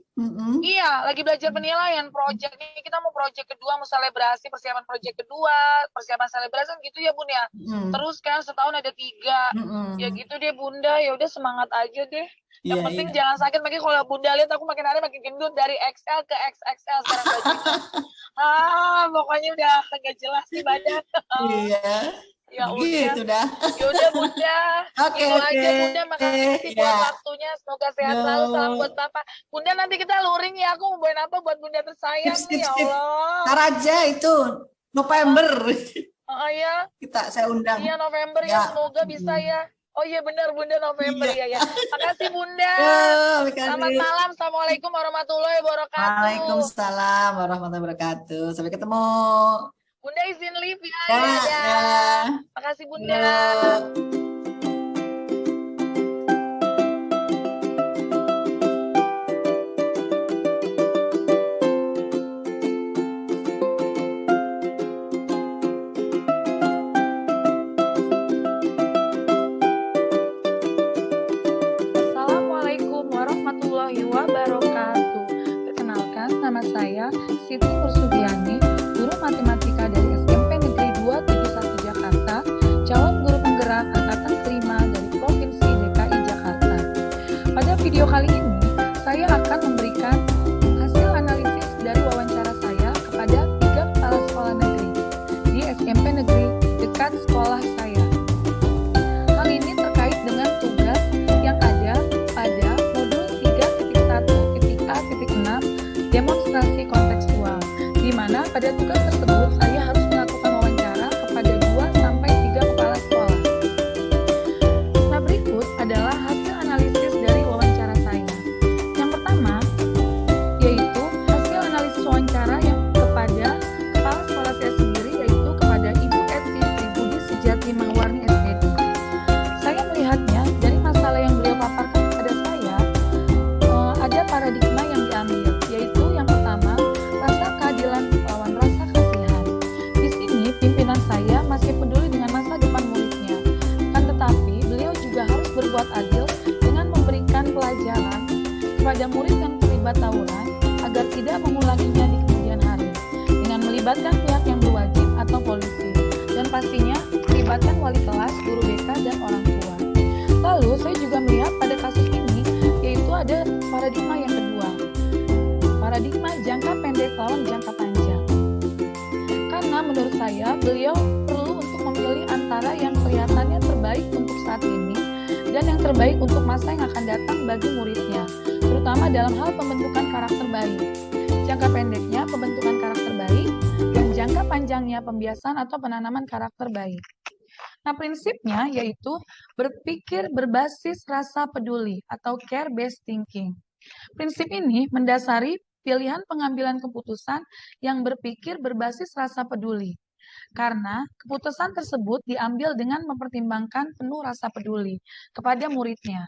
Iya, lagi belajar penilaian project ini. Kita mau project kedua, mau selebrasi, persiapan project kedua, persiapan selebrasi gitu ya, Bun ya. Terus kan setahun ada 3. Ya gitu deh, Bunda. Ya udah semangat aja deh. Yang penting jangan sakit. Makanya kalau Bunda lihat aku makin hari makin gendut dari XL ke XXL sekarang bajunya. Pokoknya udah agak jelas nih badan. Iya. Ya gitu udah. Ya udah, Bunda. Oke. Aja, Bunda, makasih buat waktunya. Semoga sehat selalu. Salam buat Bapak. Bunda, nanti kita luring ya. Aku mau bawain apa buat Bunda tersayang nih, ya Allah. Ntar aja itu November. Ya. Saya undang. Iya, November ya. Semoga bisa ya. Oh iya benar, Bunda, November ya. Makasih, Bunda. Selamat malam. Assalamualaikum warahmatullahi wabarakatuh. Waalaikumsalam warahmatullahi wabarakatuh. Sampai ketemu. Bunda izin live ya. Ya. Makasih, Bunda. Assalamualaikum warahmatullahi wabarakatuh. Perkenalkan, nama saya Siti Nursudiani, guru matematika dari SMP Negeri 271 Jakarta, calon guru penggerak angkatan kelima dari Provinsi DKI Jakarta. Pada video kali ini, saya akan memberikan hasil analisis dari wawancara saya kepada 3 kepala sekolah negeri di SMP Negeri dekat sekolah saya. Hal ini terkait dengan tugas yang ada pada modul 3.1.A.6 demonstrasi kontekstual, di mana pada tugas tersebut saya harus melakukan wawancara kepada 2-3 kepala sekolah. Nah, berikut adalah hasil analisis dari wawancara saya. Yang pertama, yaitu hasil analisis wawancara yang kepada kepala sekolah saya sendiri, yaitu kepada Ibu Eti Tribudi Sejati Mawarni SPD. Saya melihatnya dari masalah yang beliau paparkan kepada saya, ada paradigma yang diambil, yaitu yang pertama, rasa keadilan lawan rasa kasihan. Di sini pimpinan saya masih peduli dengan masa depan muridnya, kan tetapi beliau juga harus berbuat adil dengan memberikan pelajaran kepada murid yang terlibat tawuran agar tidak mengulanginya di kemudian hari, dengan melibatkan pihak yang berwajib atau polisi, dan pastinya melibatkan wali kelas, guru BK, dan orang tua. Lalu saya juga melihat pada kasus ini, yaitu ada paradigma yang kedua, paradigma jangka pendek lawan jangka panjang. Karena menurut saya, beliau perlu untuk memilih antara yang kelihatannya terbaik untuk saat ini dan yang terbaik untuk masa yang akan datang bagi muridnya, terutama dalam hal pembentukan karakter baik. Jangka pendeknya pembentukan karakter baik, dan jangka panjangnya pembiasan atau penanaman karakter baik. Nah, prinsipnya yaitu berpikir berbasis rasa peduli atau care-based thinking. Prinsip ini mendasari pilihan pengambilan keputusan yang berpikir berbasis rasa peduli. Karena keputusan tersebut diambil dengan mempertimbangkan penuh rasa peduli kepada muridnya.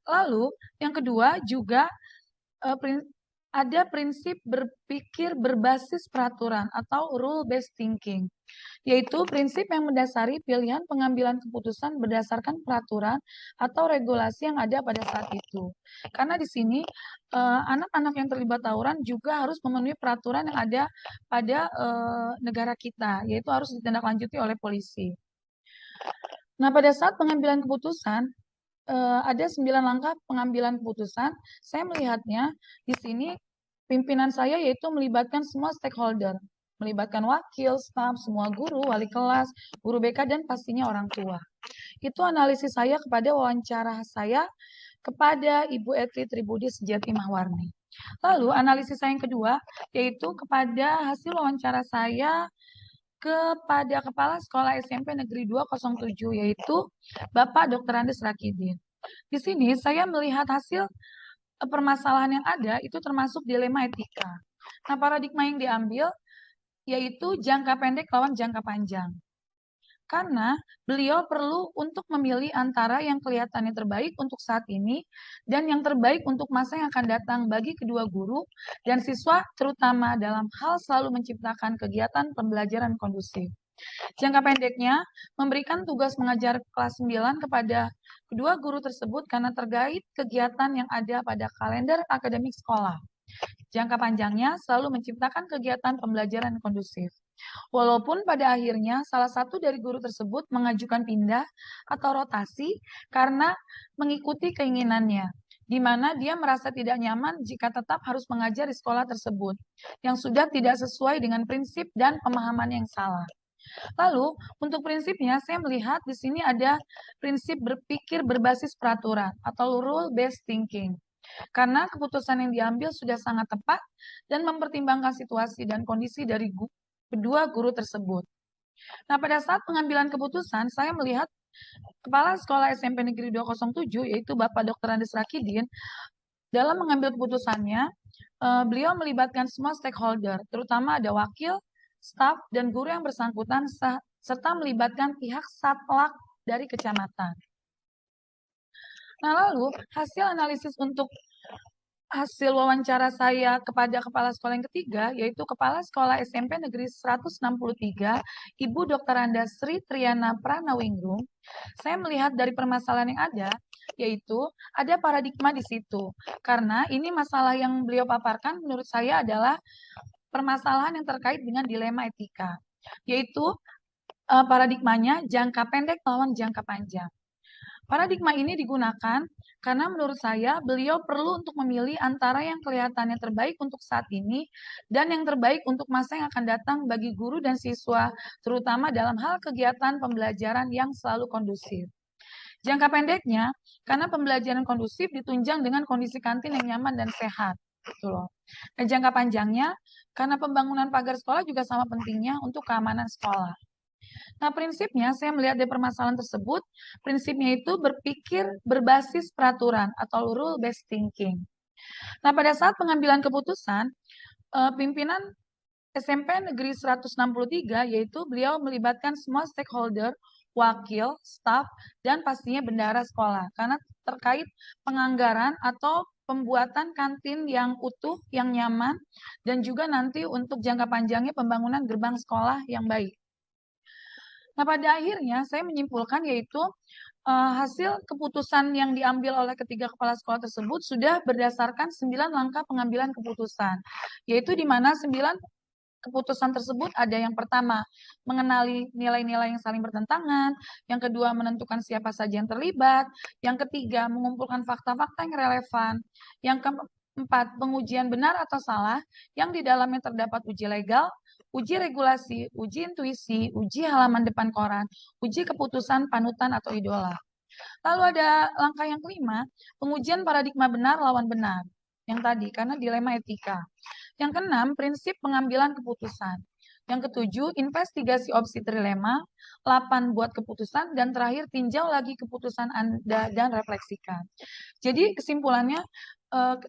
Lalu, yang kedua juga ada prinsip berpikir berbasis peraturan atau rule-based thinking, yaitu prinsip yang mendasari pilihan pengambilan keputusan berdasarkan peraturan atau regulasi yang ada pada saat itu. Karena di sini anak-anak yang terlibat tawuran juga harus memenuhi peraturan yang ada pada negara kita, yaitu harus ditindaklanjuti oleh polisi. Nah, pada saat pengambilan keputusan, ada 9 langkah pengambilan keputusan. Saya melihatnya di sini pimpinan saya yaitu melibatkan semua stakeholder, melibatkan wakil, staf, semua guru, wali kelas, guru BK, dan pastinya orang tua. Itu analisis saya kepada wawancara saya kepada Ibu Etri Tribudi Sejati Mahwarni. Lalu analisis saya yang kedua yaitu kepada hasil wawancara saya kepada Kepala Sekolah SMP Negeri 207 yaitu Bapak Dr. Andes Rakidin. Di sini saya melihat hasil permasalahan yang ada itu termasuk dilema etika. Nah, paradigma yang diambil yaitu jangka pendek lawan jangka panjang. Karena beliau perlu untuk memilih antara yang kelihatannya terbaik untuk saat ini dan yang terbaik untuk masa yang akan datang bagi kedua guru dan siswa, terutama dalam hal selalu menciptakan kegiatan pembelajaran kondusif. Jangka pendeknya, memberikan tugas mengajar kelas 9 kepada kedua guru tersebut karena terkait kegiatan yang ada pada kalender akademik sekolah. Jangka panjangnya selalu menciptakan kegiatan pembelajaran kondusif. Walaupun pada akhirnya salah satu dari guru tersebut mengajukan pindah atau rotasi karena mengikuti keinginannya, di mana dia merasa tidak nyaman jika tetap harus mengajar di sekolah tersebut, yang sudah tidak sesuai dengan prinsip dan pemahaman yang salah. Lalu, untuk prinsipnya, saya melihat di sini ada prinsip berpikir berbasis peraturan atau rule-based thinking. Karena keputusan yang diambil sudah sangat tepat dan mempertimbangkan situasi dan kondisi dari kedua guru tersebut. Nah, pada saat pengambilan keputusan, saya melihat Kepala Sekolah SMP Negeri 207, yaitu Bapak Dr. Andes Rakidin, dalam mengambil keputusannya, beliau melibatkan semua stakeholder, terutama ada wakil, staf, dan guru yang bersangkutan, serta melibatkan pihak satlak dari kecamatan. Nah, lalu hasil analisis untuk hasil wawancara saya kepada kepala sekolah yang ketiga, yaitu Kepala Sekolah SMP Negeri 163, Ibu Dr. Andasri Triana Pranawingrum, saya melihat dari permasalahan yang ada, yaitu ada paradigma di situ. Karena ini masalah yang beliau paparkan menurut saya adalah permasalahan yang terkait dengan dilema etika, yaitu paradigmanya jangka pendek lawan jangka panjang. Paradigma ini digunakan karena menurut saya beliau perlu untuk memilih antara yang kelihatannya terbaik untuk saat ini dan yang terbaik untuk masa yang akan datang bagi guru dan siswa, terutama dalam hal kegiatan pembelajaran yang selalu kondusif. Jangka pendeknya, karena pembelajaran kondusif ditunjang dengan kondisi kantin yang nyaman dan sehat. Gitu loh. Dan jangka panjangnya, karena pembangunan pagar sekolah juga sama pentingnya untuk keamanan sekolah. Nah, prinsipnya saya melihat dari permasalahan tersebut, prinsipnya itu berpikir berbasis peraturan atau rule-based thinking. Nah, pada saat pengambilan keputusan, pimpinan SMP Negeri 163, yaitu beliau melibatkan semua stakeholder, wakil, staf, dan pastinya bendahara sekolah, karena terkait penganggaran atau pembuatan kantin yang utuh, yang nyaman, dan juga nanti untuk jangka panjangnya pembangunan gerbang sekolah yang baik. Nah, pada akhirnya saya menyimpulkan yaitu hasil keputusan yang diambil oleh ketiga kepala sekolah tersebut sudah berdasarkan 9 langkah pengambilan keputusan, yaitu di mana 9 keputusan tersebut ada yang pertama, mengenali nilai-nilai yang saling bertentangan, yang kedua, menentukan siapa saja yang terlibat, yang ketiga, mengumpulkan fakta-fakta yang relevan, yang keempat, pengujian benar atau salah, yang di dalamnya terdapat uji legal, uji regulasi, uji intuisi, uji halaman depan koran, uji keputusan, panutan, atau idola. Lalu ada langkah yang kelima, pengujian paradigma benar lawan benar. Yang tadi, karena dilema etika. Yang keenam, prinsip pengambilan keputusan. Yang ketujuh, investigasi opsi trilema. 8, buat keputusan. Dan terakhir, tinjau lagi keputusan Anda dan refleksikan. Jadi kesimpulannya,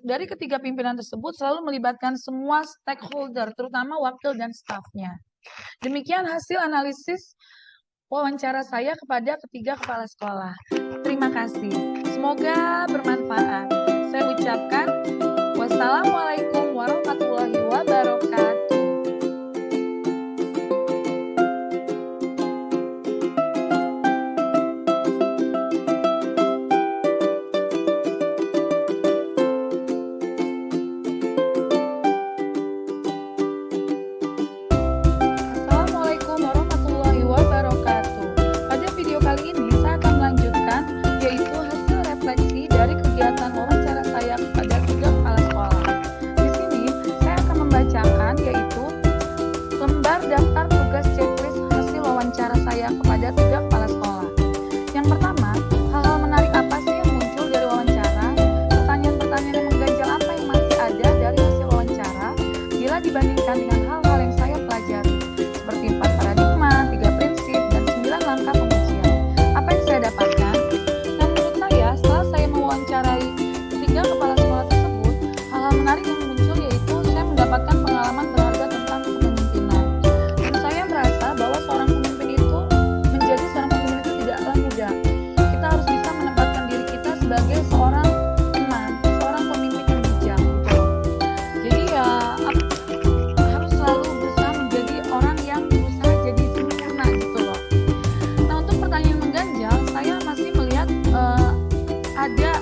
dari ketiga pimpinan tersebut selalu melibatkan semua stakeholder, terutama wakil dan stafnya. Demikian hasil analisis wawancara saya kepada ketiga kepala sekolah. Terima kasih. Semoga bermanfaat. Saya ucapkan wassalamualaikum warahmatullahi wabarakatuh. Assalamualaikum warahmatullahi wabarakatuh. Pada video kali ini saya akan melanjutkan yaitu hasil refleksi dari kegiatan wawancara menarik yang muncul yaitu saya mendapatkan pengalaman berharga tentang kepemimpinan. Dan saya merasa bahwa seorang pemimpin itu, menjadi seorang pemimpin itu tidaklah mudah. Kita harus bisa menempatkan diri kita sebagai seorang teman, seorang pemimpin yang bijak gitu. Jadi ya harus selalu berusaha menjadi orang yang berusaha jadi sempurna gitu loh. Nah, untuk pertanyaan mengganjal, saya masih melihat ada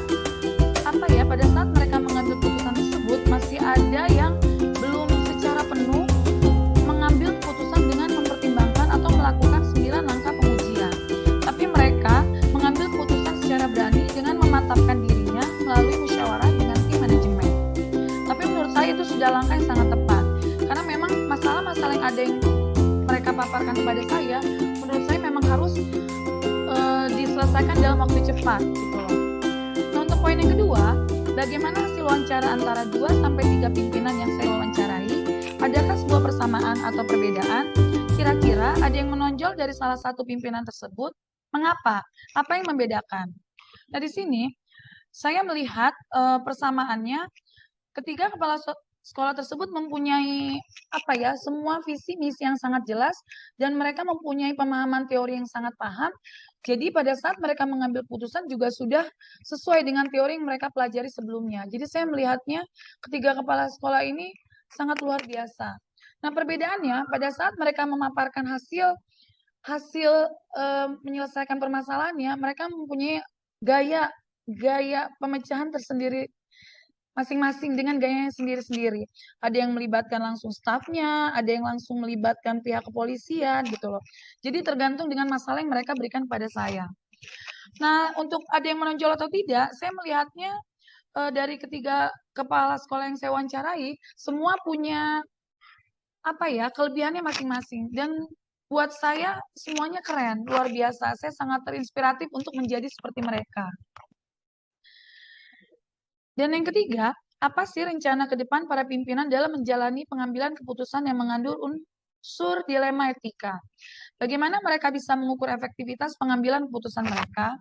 pada saat mereka mengambil keputusan tersebut masih ada yang belum secara penuh mengambil keputusan dengan mempertimbangkan atau melakukan 9 langkah pengujian. Tapi mereka mengambil keputusan secara berani dengan memantapkan dirinya melalui musyawarah dengan tim manajemen. Tapi menurut saya itu sudah langkah yang sangat tepat. Karena memang masalah-masalah yang ada yang mereka paparkan kepada saya, menurut saya memang harus diselesaikan dalam waktu cepat gitu loh. Nah, untuk poin yang kedua, bagaimana hasil wawancara antara 2-3 pimpinan yang saya wawancarai? Adakah sebuah persamaan atau perbedaan? Kira-kira ada yang menonjol dari salah satu pimpinan tersebut? Mengapa? Apa yang membedakan? Nah, di sini saya melihat persamaannya ketiga kepala sekolah tersebut mempunyai semua visi misi yang sangat jelas dan mereka mempunyai pemahaman teori yang sangat paham. Jadi pada saat mereka mengambil putusan juga sudah sesuai dengan teori yang mereka pelajari sebelumnya. Jadi saya melihatnya ketiga kepala sekolah ini sangat luar biasa. Nah, perbedaannya pada saat mereka memaparkan hasil menyelesaikan permasalahannya, mereka mempunyai gaya pemecahan tersendiri masing-masing dengan gayanya sendiri-sendiri. Ada yang melibatkan langsung stafnya, ada yang langsung melibatkan pihak kepolisian gitu loh. Jadi tergantung dengan masalah yang mereka berikan pada saya. Nah, untuk ada yang menonjol atau tidak, saya melihatnya dari ketiga kepala sekolah yang saya wawancarai, semua punya kelebihannya masing-masing. Dan buat saya semuanya keren, luar biasa. Saya sangat terinspiratif untuk menjadi seperti mereka. Dan yang ketiga, apa sih rencana ke depan para pimpinan dalam menjalani pengambilan keputusan yang mengandung unsur dilema etika? Bagaimana mereka bisa mengukur efektivitas pengambilan keputusan mereka?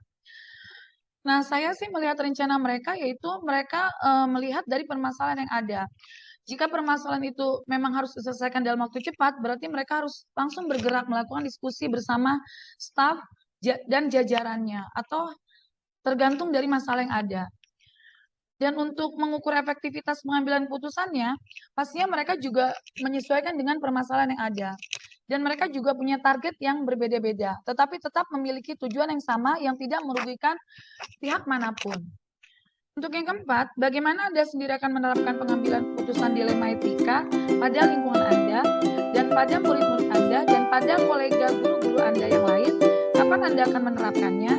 Nah, saya sih melihat rencana mereka yaitu mereka melihat dari permasalahan yang ada. Jika permasalahan itu memang harus diselesaikan dalam waktu cepat, berarti mereka harus langsung bergerak melakukan diskusi bersama staf dan jajarannya atau tergantung dari masalah yang ada. Dan untuk mengukur efektivitas pengambilan putusannya, pastinya mereka juga menyesuaikan dengan permasalahan yang ada. Dan mereka juga punya target yang berbeda-beda, tetapi tetap memiliki tujuan yang sama yang tidak merugikan pihak manapun. Untuk yang keempat, bagaimana Anda sendiri akan menerapkan pengambilan putusan dilema etika pada lingkungan Anda, dan pada murid-murid Anda, dan pada kolega guru-guru Anda yang lain? Kapan Anda akan menerapkannya?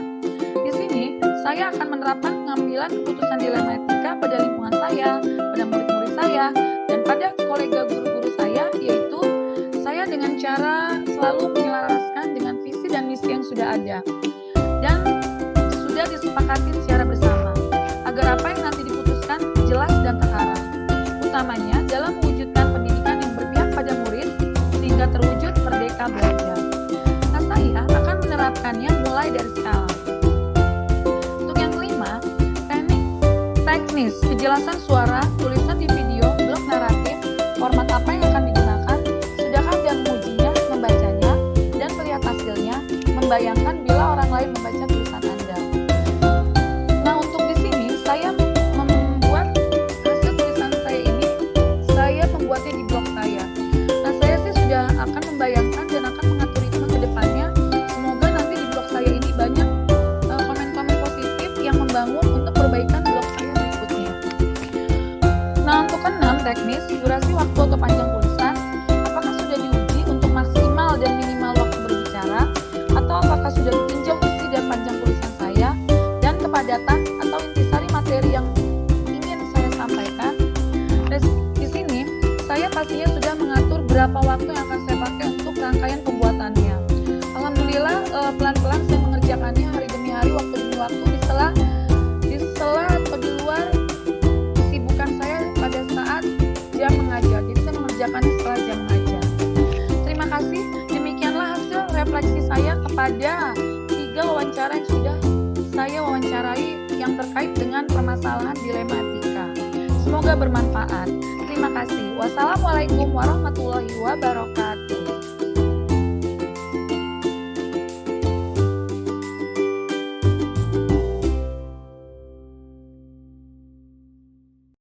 Di sini, saya akan menerapkan pengambilan keputusan dilema etika pada lingkungan saya, pada murid-murid saya, dan pada kolega guru-guru saya, yaitu saya dengan cara selalu menyelaraskan dengan visi dan misi yang sudah ada dan sudah disepakati secara bersama, agar apa yang nanti diputuskan jelas dan terarah, utamanya dalam mewujudkan pendidikan yang berpihak pada murid sehingga terwujud merdeka belajar. Nah, saya akan menerapkannya mulai dari sekarang. Teknis, kejelasan suara, tulisan di video, blog naratif, format apa yang akan digunakan, sudahkah Anda mengujinya, membacanya, dan melihat hasilnya, membayangkan bila orang lain membaca tulisan Anda. Nah, untuk di sini, saya membuat hasil tulisan saya ini, saya membuatnya di blog saya. Nah, saya sih sudah akan membayangkan dan akan mengatur itu ke depannya. Semoga nanti di blog saya ini banyak komen-komen positif yang membangun untuk perbaikan blog saya. Nah, untuk keenam, teknis, durasi waktu atau panjang tulisan, apakah sudah diuji untuk maksimal dan minimal waktu berbicara, atau apakah sudah ditinjau isi dan panjang tulisan saya, dan kepadatan atau intisari materi yang ingin saya sampaikan. Dan di sini, saya pastinya sudah mengatur berapa waktu yang akan saya pakai untuk rangkaian pembuatannya. Alhamdulillah, pelan-pelan saya mengerjakannya hari demi hari, waktu demi waktu, di sela atau di luar kesibukan saya pada saat jam mengajar. Jadi saya mengerjakannya setelah jam mengajar. Terima kasih. Demikianlah hasil refleksi saya kepada 3 wawancara yang sudah saya wawancarai yang terkait dengan permasalahan dilema etika. Semoga bermanfaat. Terima kasih. Wassalamualaikum warahmatullahi wabarakatuh.